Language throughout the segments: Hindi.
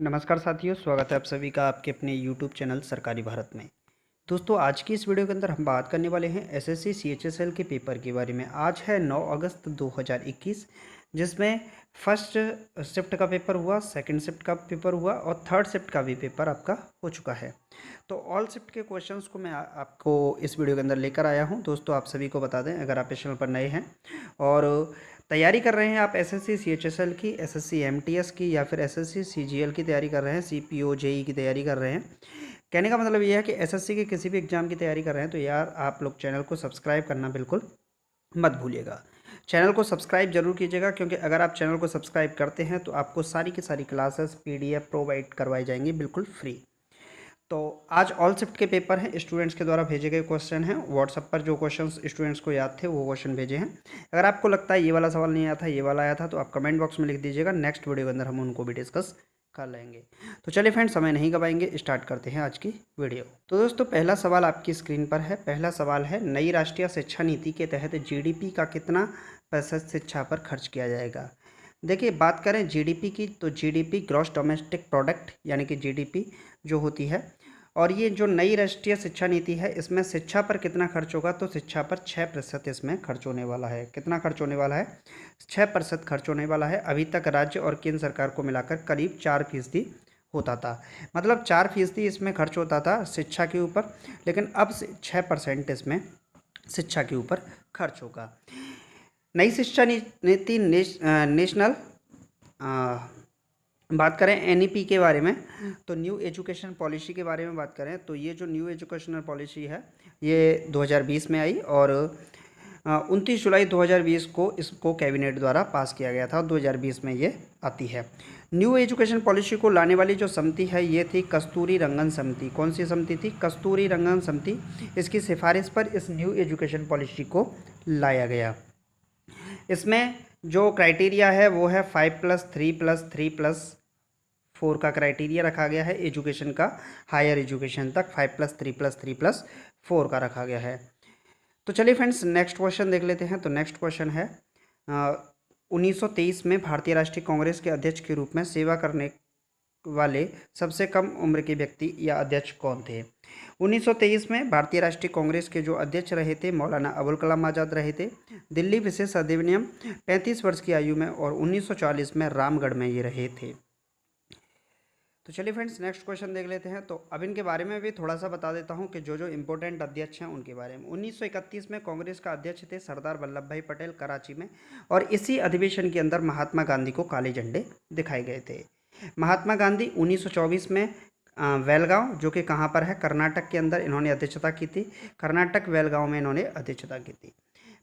नमस्कार साथियों, स्वागत है आप सभी का आपके अपने YouTube चैनल सरकारी भारत में। दोस्तों, आज की इस वीडियो के अंदर हम बात करने वाले हैं एसएससी सीएचएसएल के पेपर के बारे में। आज है 9 अगस्त 2021, जिसमें फर्स्ट शिफ्ट का पेपर हुआ, सेकंड शिफ्ट का पेपर हुआ और थर्ड शिफ्ट का भी पेपर आपका हो चुका है। तो ऑल शिफ्ट के क्वेश्चंस को मैं आपको इस वीडियो के अंदर लेकर आया हूं। दोस्तों, आप सभी को बता दें, अगर आप इस चैनल पर नए हैं और तैयारी कर रहे हैं, आप एसएससी सीएचएसएल की, एसएससी एमटीएस की या फिर एसएससी सीजीएल की तैयारी कर रहे हैं, सीपीओ जेई की तैयारी कर रहे हैं, कहने का मतलब ये है कि एसएससी के किसी भी एग्जाम की तैयारी कर रहे हैं, तो यार आप लोग चैनल को सब्सक्राइब करना बिल्कुल मत भूलिएगा। चैनल को सब्सक्राइब जरूर कीजिएगा, क्योंकि अगर आप चैनल को सब्सक्राइब करते हैं तो आपको सारी की सारी क्लासेस पीडीएफ प्रोवाइड करवाई जाएंगी बिल्कुल फ्री। तो आज ऑल शिफ्ट के पेपर हैं, स्टूडेंट्स के द्वारा भेजे गए क्वेश्चन हैं। व्हाट्सएप पर जो क्वेश्चंस स्टूडेंट्स को याद थे वो क्वेश्चन भेजे हैं। अगर आपको लगता है ये वाला सवाल नहीं आया था, ये वाला आया था, तो आप कमेंट बॉक्स में लिख दीजिएगा। नेक्स्ट वीडियो के अंदर हम उनको भी डिस्कस कर लेंगे। तो चलिए फ्रेंड्स, समय नहीं गवाएंगे, स्टार्ट करते हैं आज की वीडियो। तो दोस्तों, पहला सवाल आपकी स्क्रीन पर है। पहला सवाल है, नई राष्ट्रीय शिक्षा नीति के तहत जीडीपी का कितना प्रतिशत शिक्षा पर खर्च किया जाएगा। देखिए, बात करें जीडीपी की, तो जीडीपी ग्रॉस डोमेस्टिक प्रोडक्ट यानी कि जीडीपी जो होती है, और ये जो नई राष्ट्रीय शिक्षा नीति है, इसमें शिक्षा पर कितना खर्च होगा, तो शिक्षा पर 6% इसमें खर्च होने वाला है। कितना खर्च होने वाला है? 6% खर्च होने वाला है। अभी तक राज्य और केंद्र सरकार को मिलाकर करीब 4% होता था। मतलब 4% इसमें खर्च होता था शिक्षा के ऊपर, लेकिन अब 6% इसमें शिक्षा के ऊपर खर्च होगा। नई शिक्षा नीति नेशनल बात करें एनईपी के बारे में, तो न्यू एजुकेशन पॉलिसी के बारे में बात करें, तो ये जो न्यू एजुकेशनल पॉलिसी है ये 2020 में आई और 29 जुलाई 2020 को इसको कैबिनेट द्वारा पास किया गया था। 2020 में ये आती है। न्यू एजुकेशन पॉलिसी को लाने वाली जो समिति है ये थी कस्तूरी रंगन समिति। कौन सी समिति थी? कस्तूरी रंगन समिति। इसकी सिफारिश पर इस न्यू एजुकेशन पॉलिसी को लाया गया। इसमें जो क्राइटेरिया है वो है 5+3+3+4 का क्राइटेरिया रखा गया है एजुकेशन का। हायर एजुकेशन तक 5+3+3+4 का रखा गया है। तो चलिए फ्रेंड्स, नेक्स्ट क्वेश्चन देख लेते हैं। तो नेक्स्ट क्वेश्चन है, 1923 में भारतीय राष्ट्रीय कांग्रेस के अध्यक्ष के रूप में सेवा करने वाले सबसे कम उम्र के व्यक्ति या अध्यक्ष कौन थे? 1923 में भारतीय राष्ट्रीय कांग्रेस के जो अध्यक्ष रहे थे मौलाना अबुल कलाम आज़ाद रहे थे। दिल्ली विशेष अधिनियम 35 वर्ष की आयु में, और 1940 में रामगढ़ में ये रहे थे। तो चलिए फ्रेंड्स, नेक्स्ट क्वेश्चन देख लेते हैं। तो अब इनके बारे में भी थोड़ा सा बता देता हूं कि जो जो इंपॉर्टेंट अध्यक्ष हैं उनके बारे में। 1931 में कांग्रेस का अध्यक्ष थे सरदार वल्लभ भाई पटेल, कराची में, और इसी अधिवेशन के अंदर महात्मा गांधी को काले झंडे दिखाए गए थे। महात्मा गांधी 1924 में वेलगांव, जो कि कहाँ पर है, कर्नाटक के अंदर, इन्होंने अध्यक्षता की थी। कर्नाटक वेलगांव में इन्होंने अध्यक्षता की थी।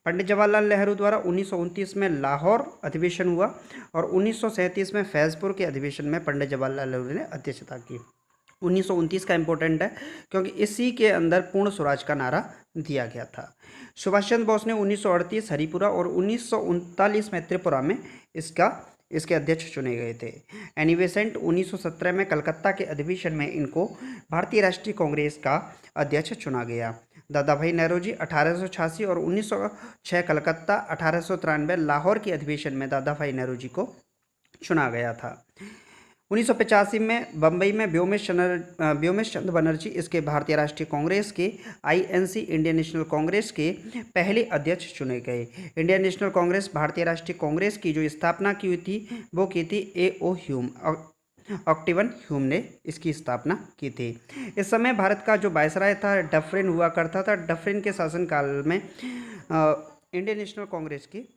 पंडित जवाहरलाल नेहरू द्वारा 1929 में लाहौर अधिवेशन हुआ, और 1937 में फैज़पुर के अधिवेशन में पंडित जवाहरलाल नेहरू ने अध्यक्षता की। 1929 का इंपॉर्टेंट है क्योंकि इसी के अंदर पूर्ण स्वराज का नारा दिया गया था। सुभाष चंद्र बोस ने 1938 हरिपुरा और 1939 में त्रिपुरा में इसके अध्यक्ष चुने गए थे। एनी बेसेंट 1917 में कलकत्ता के अधिवेशन में इनको भारतीय राष्ट्रीय कांग्रेस का अध्यक्ष चुना गया। दादा भाई नौरोजी 1886 और 1906 कलकत्ता, 1893 लाहौर के अधिवेशन में दादा भाई नौरोजी को चुना गया था। 1985 में बम्बई में व्योमेश चंद्र बनर्जी इसके भारतीय राष्ट्रीय कांग्रेस के आईएनसी इंडियन नेशनल कांग्रेस के पहले अध्यक्ष चुने गए। इंडियन नेशनल कांग्रेस भारतीय राष्ट्रीय कांग्रेस की जो स्थापना की हुई थी वो की थी ए.ओ. ह्यूम, ऑक्टिवन ह्यूम ने इसकी स्थापना की थी। इस समय भारत का जो वायसराय था डफरिन हुआ करता था। डफरिन के शासनकाल में इंडियन नेशनल कांग्रेस की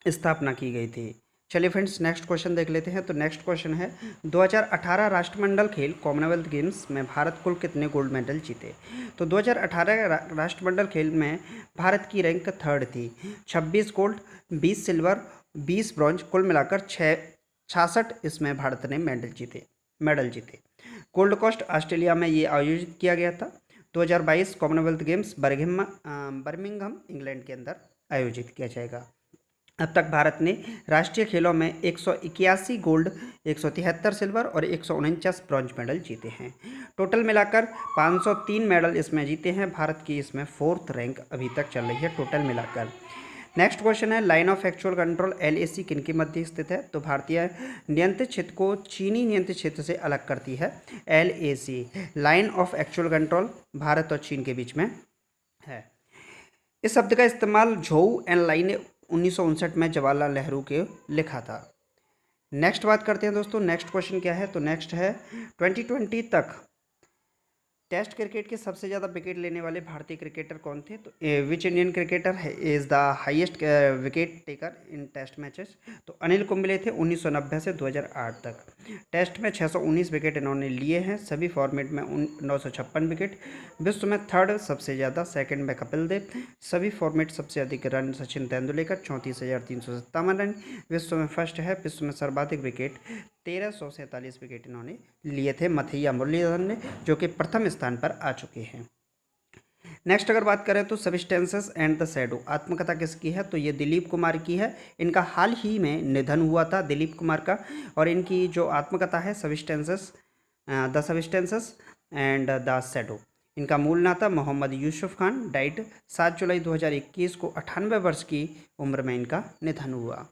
स्थापना की गई थी। चलिए फ्रेंड्स, नेक्स्ट क्वेश्चन देख लेते हैं। तो नेक्स्ट क्वेश्चन है, 2018 राष्ट्रमंडल खेल कॉमनवेल्थ गेम्स में भारत कुल कितने गोल्ड मेडल जीते? तो 2018 राष्ट्रमंडल खेल में भारत की रैंक थर्ड थी। 26 गोल्ड, 20 सिल्वर, 20 ब्रॉन्ज, कुल मिलाकर 66 इसमें भारत ने मेडल जीते। गोल्ड कोस्ट ऑस्ट्रेलिया में ये आयोजित किया गया था। 2022 कॉमनवेल्थ गेम्स बर्मिंघम इंग्लैंड के अंदर आयोजित किया जाएगा। अब तक भारत ने राष्ट्रीय खेलों में 181 गोल्ड, 173 सिल्वर और 149 ब्रॉन्ज मेडल जीते हैं। टोटल मिलाकर 503 मेडल इसमें जीते हैं। भारत की इसमें 4th रैंक अभी तक चल रही है टोटल मिलाकर। नेक्स्ट क्वेश्चन है line of actual control LAC किन के मध्य स्थित है? तो भारतीय नियंत्रित क्षेत्र को चीनी नियंत्रित क्षेत्र से अलग करती है LAC। Line of actual control Bharat और चीन के बीच में है। इस शब्द का इस्तेमाल झोउ एंड लाई ने 1959 में जवाहरलाल नेहरू के लिखा था। नेक्स्ट बात करते हैं दोस्तों, नेक्स्ट क्वेश्चन क्या है? तो नेक्स्ट है 2020 तक टेस्ट क्रिकेट के सबसे ज़्यादा विकेट लेने वाले भारतीय क्रिकेटर कौन थे? तो which Indian cricketer is the highest wicket taker in test matches? तो अनिल कुंबले थे 1990 से 2008 तक। टेस्ट में 619 विकेट इन्होंने लिए हैं, सभी फॉर्मेट में 956 विकेट। विश्व में थर्ड सबसे ज़्यादा, सेकंड में कपिल देव। सभी फॉर्मेट सबसे अधिक रन सचिन तेंदुलकर 34,357 रन। विश्व में फर्स्ट है। विश्व में सर्वाधिक विकेट 1347 विकेट इन्होंने लिए थे मथैया मुरलीधरन ने, जो कि प्रथम स्थान पर आ चुके हैं। नेक्स्ट अगर बात करें तो सब्सटेंसेस एंड द शैडो आत्मकथा किसकी है? तो ये दिलीप कुमार की है। इनका हाल ही में निधन हुआ था दिलीप कुमार का, और इनकी जो आत्मकथा है substances the substances and the shadow. इनका मूल नाम था मोहम्मद यूसुफ खान। डाइट 7 जुलाई 2021 को 98 वर्ष की उम्र में इनका निधन हुआ।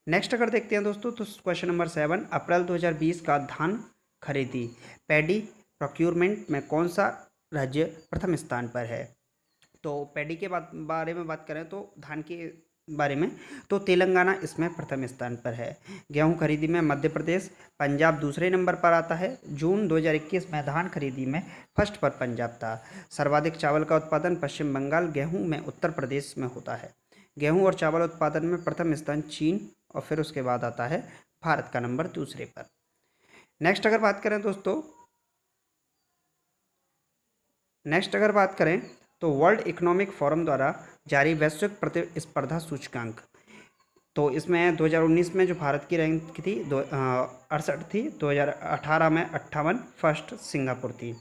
नेक्स्ट अगर देखते हैं दोस्तों तो क्वेश्चन नंबर 7, अप्रैल 2020 का धान खरीदी पैडी प्रोक्यूरमेंट में कौन सा राज्य प्रथम स्थान पर है? तो पैडी के बारे में बात करें तो धान के बारे में, तो तेलंगाना इसमें प्रथम स्थान पर है। गेहूं खरीदी में मध्य प्रदेश, पंजाब दूसरे नंबर पर आता है। जून 2021 में धान खरीदी में फर्स्ट पर पंजाब था। सर्वाधिक चावल का उत्पादन पश्चिम बंगाल, गेहूं में उत्तर प्रदेश में होता है। गेहूं और चावल उत्पादन में प्रथम स्थान चीन, और फिर उसके बाद आता है भारत का नंबर दूसरे पर। नेक्स्ट अगर बात करें दोस्तों, तो वर्ल्ड इकोनॉमिक फोरम द्वारा जारी वैश्विक प्रतिस्पर्धा सूचकांक, तो इसमें 2019 में जो भारत की रैंक थी 68 थी, 2018 में 58, फर्स्ट सिंगापुर थी।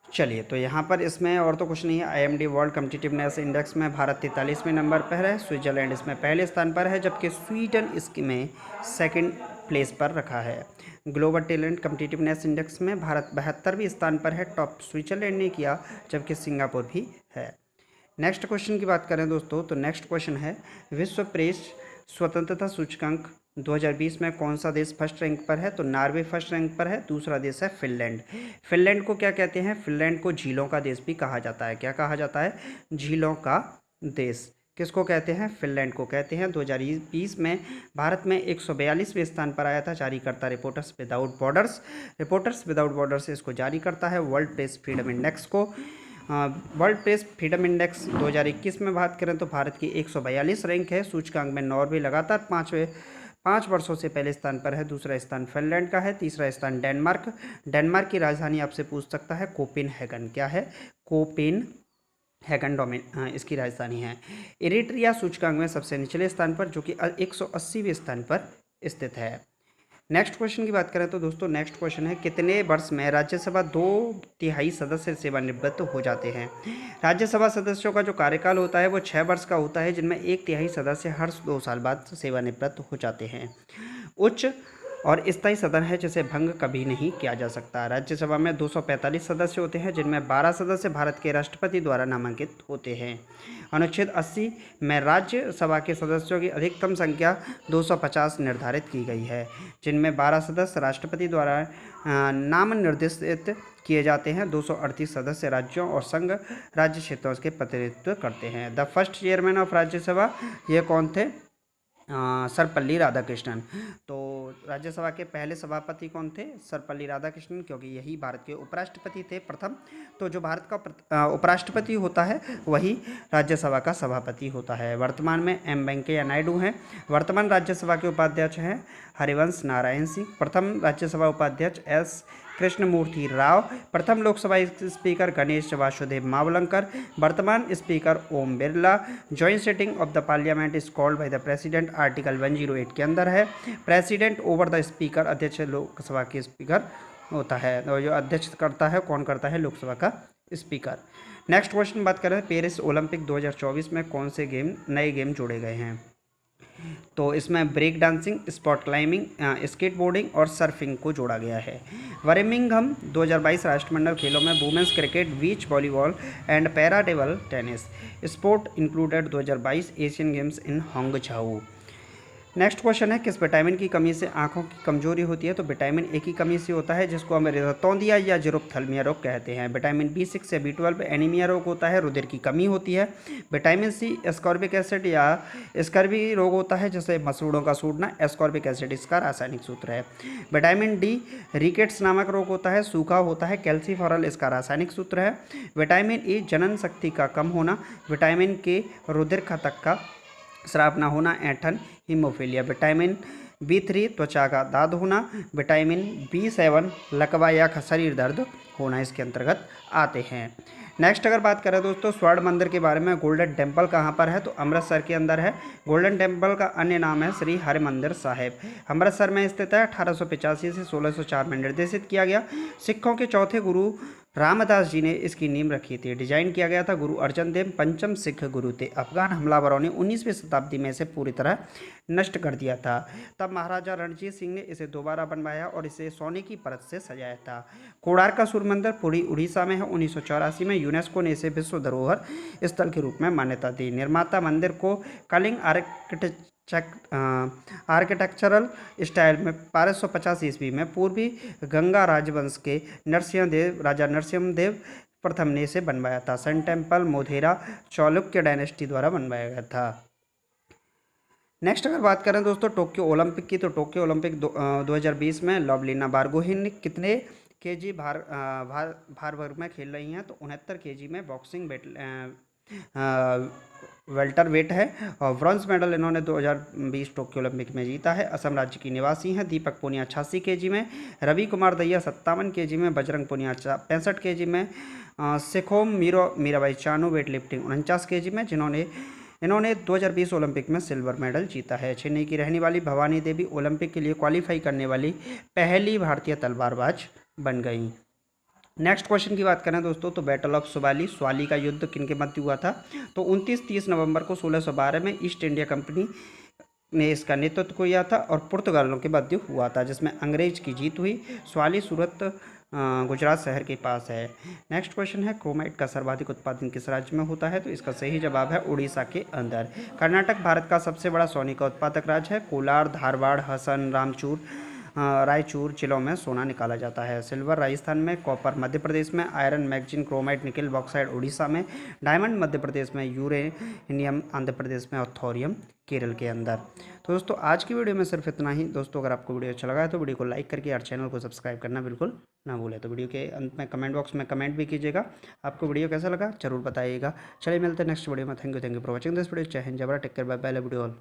चलिए, तो यहाँ पर इसमें और तो कुछ नहीं है। IMD वर्ल्ड कम्पिटिटिवनेस इंडेक्स में भारत 43वें नंबर पर है। स्विट्जरलैंड इसमें पहले स्थान पर है, जबकि स्वीडन इसमें सेकंड प्लेस पर रखा है। ग्लोबल टैलेंट कम्पिटिटिवनेस इंडेक्स में भारत 72वें स्थान पर है। टॉप स्विट्जरलैंड ने किया, जबकि सिंगापुर भी है। नेक्स्ट क्वेश्चन की बात करें दोस्तों, तो नेक्स्ट क्वेश्चन है विश्व प्रेस स्वतंत्रता सूचकांक 2020 में कौन सा देश फर्स्ट रैंक पर है? तो नॉर्वे फर्स्ट रैंक पर है। दूसरा देश है फिनलैंड। फिनलैंड को क्या कहते हैं? फिनलैंड को झीलों का देश भी कहा जाता है। क्या कहा जाता है? झीलों का देश। किसको कहते हैं? फिनलैंड को कहते हैं। 2020 में भारत में 142वें स्थान पर आया था। जारी करता reporters without borders. Reporters without borders इसको जारी करता है। वर्ल्ड प्रेस फ्रीडम इंडेक्स को, वर्ल्ड प्रेस फ्रीडम इंडेक्स 2021 में बात करें तो भारत की 142 रैंक है। सूचकांक में नॉर्वे लगातार 5 वर्षों से पहले स्थान पर है। दूसरा स्थान फिनलैंड का है। तीसरा स्थान डेनमार्क। डेनमार्क की राजधानी आपसे पूछ सकता है कोपेनहेगन। क्या है? कोपेनहेगन इसकी राजधानी है। इरिट्रिया सूचकांक में सबसे निचले स्थान पर, जो कि 180वें स्थान पर स्थित है। नेक्स्ट क्वेश्चन की बात करें तो दोस्तों, नेक्स्ट क्वेश्चन है कितने वर्ष में राज्यसभा 2/3 सदस्य सेवानिवृत्त हो जाते हैं? राज्यसभा सदस्यों का जो कार्यकाल होता है वो 6 वर्ष का होता है, जिनमें 1/3 सदस्य हर 2 साल बाद सेवानिवृत्त हो जाते हैं। उच्च और स्थायी सदन है जिसे भंग कभी नहीं किया जा सकता। राज्यसभा में 245 सदस्य होते हैं, जिनमें 12 सदस्य भारत के राष्ट्रपति द्वारा नामांकित होते हैं। अनुच्छेद 80 में राज्यसभा के सदस्यों की अधिकतम संख्या 250 निर्धारित की गई है, जिनमें 12 सदस्य राष्ट्रपति द्वारा नाम निर्देशित किए जाते हैं। 238 सदस्य राज्यों और संघ राज्य क्षेत्रों के प्रतिनिधित्व करते हैं। The first chairman of Rajya Sabha ये कौन थे? सर्वपल्ली राधाकृष्णन। तो राज्यसभा के पहले सभापति कौन थे? सर्वपल्ली राधाकृष्णन, क्योंकि यही भारत के उपराष्ट्रपति थे प्रथम। तो जो भारत का उपराष्ट्रपति होता है वही राज्यसभा का सभापति होता है। वर्तमान में M वेंकैया नायडू हैं। वर्तमान राज्यसभा के उपाध्यक्ष हैं हरिवंश नारायण सिंह। प्रथम राज्यसभा उपाध्यक्ष S कृष्णमूर्ति राव। प्रथम लोकसभा स्पीकर गणेश वासुदेव मावलंकर। वर्तमान speaker Om Birla. Joint sitting of the Parliament is called by the president, article 108 के अंदर है। प्रेसिडेंट ओवर द स्पीकर, अध्यक्ष लोकसभा के स्पीकर होता है, और जो अध्यक्ष करता है कौन करता है? लोकसभा का स्पीकर। नेक्स्ट क्वेश्चन बात करें पेरिस ओलंपिक 2024 में कौन से नए गेम जोड़े गए हैं? तो इसमें break dancing, sport climbing, skateboarding और सर्फिंग को जोड़ा गया है। बर्मिंघम 2022 राष्ट्रमंडल खेलों में women's cricket, beach volleyball and para table tennis sport included 2022 Asian Games in Hangzhou. Next question है, किस विटामिन की कमी से आंखों की कमजोरी होती है? तो विटामिन ए की कमी से होता है, जिसको हम रतौंधिया या जीरोप्थल्मिया रोग कहते हैं। विटामिन B6 या B12 एनीमिया रोग होता है, रुधिर की कमी होती है। विटामिन सी एस्कॉर्बिक एसिड या स्कर्वी रोग होता है, जैसे मसूड़ों का सूडना, एस्कॉर्बिक एसिड इसका रासायनिक सूत्र है। विटामिन डी रिकेट्स नामक रोग होता है, सूखा होता है, कैल्सीफेरॉल इसका रासायनिक सूत्र है। विटामिन ई जनन शक्ति का कम होना। विटामिन के रुधिर घटक का स्राव न होना, ऐंठन, हीमोफीलिया। विटामिन B3 त्वचा का दाद होना। विटामिन B7 लकवा या शरीर दर्द होना इसके अंतर्गत आते हैं। नेक्स्ट अगर बात करें दोस्तों स्वर्ण मंदिर के बारे में, गोल्डन टेम्पल कहाँ पर है? तो अमृतसर के अंदर है। गोल्डन टेम्पल का अन्य नाम है श्री हरिमंदिर साहिब, अमृतसर में स्थित है। 1885 से 1604 में निर्देशित किया गया। सिखों के चौथे गुरु रामदास जी ने इसकी नींव रखी थी। डिजाइन किया गया था गुरु अर्जन देव, पंचम सिख गुरु थे। अफगान हमलावरों ने 19वीं शताब्दी में इसे पूरी तरह नष्ट कर दिया था। तब महाराजा रणजीत सिंह ने इसे दोबारा बनवाया और इसे सोने की परत से सजाया था। कोणार्क का सूर्य मंदिर पुरी उड़ीसा में है। 1984 में यूनेस्को ने इसे विश्व धरोहर स्थल के रूप में मान्यता दी। निर्माता मंदिर को कलिंग आर्किटेक्चरल स्टाइल में 1250 ईस्वी में पूर्वी गंगा राजवंश के राजा नरसिंहदेव प्रथम ने इसे बनवाया था। Sun temple Modhera Chalukya dynasty द्वारा बनवाया गया था। नेक्स्ट अगर बात करें दोस्तों टोक्यो ओलंपिक की, तो टोक्यो ओलंपिक 2020 में लवलीना बारगोहेन कितने केजी भार वर्ग में खेल रही हैं? तो 69 केजी में बॉक्सिंग वेल्टर वेट है। और ब्रॉन्ज मेडल इन्होंने 2020 टोक्यो ओलंपिक में जीता है। असम राज्य की निवासी हैं। दीपक पुनिया 86 केजी में, रवि कुमार दहिया 57 केजी में, बजरंग पुनिया 65 केजी में, Saikhom Mirabai Chanu weight lifting 49 KG में, इन्होंने 2020 ओलंपिक में सिल्वर मेडल जीता है। चेन्नई की रहने वाली भवानी देवी ओलंपिक के लिए क्वालिफाई करने वाली पहली भारतीय तलवारबाज बन गई। नेक्स्ट क्वेश्चन की बात करें दोस्तों, तो बैटल ऑफ स्वाली का युद्ध किनके मध्य हुआ था? तो 29-30 नवंबर को 1612 में ईस्ट इंडिया कंपनी ने इसका नेतृत्व किया था और पुर्तगालियों के मध्य हुआ था, जिसमें अंग्रेज की जीत हुई। स्वाली सूरत गुजरात शहर के पास है। नेक्स्ट क्वेश्चन है, क्रोमाइट का सर्वाधिक उत्पादन किस राज्य में होता है? तो इसका सही जवाब है उड़ीसा के अंदर। कर्नाटक भारत का सबसे बड़ा सोने का उत्पादक राज्य है। कोलार, धारवाड़, हसन, रायचूर जिलों में सोना निकाला जाता है। सिल्वर राजस्थान में, कॉपर मध्य प्रदेश में, आयरन, मैग्नीज, क्रोमाइट, निकल, बॉक्साइड उड़ीसा में, डायमंड मध्य प्रदेश में, यूरेनियम आंध्र प्रदेश में और थोरियम केरल के अंदर। तो दोस्तों आज की वीडियो में सिर्फ इतना ही। दोस्तों अगर आपको वीडियो अच्छा लगा है तो वीडियो को लाइक करके यार चैनल को सब्सक्राइब करना बिल्कुल ना भूलें। तो वीडियो के अंत में कमेंट बॉक्स में कमेंट भी कीजिएगा, आपको वीडियो कैसा लगा जरूर बताइएगा। चलिए मिलते हैं नेक्स्ट वीडियो में। Thank you for watching this video. जय हिंद, जय Bharat, take care, bye bye, love you all.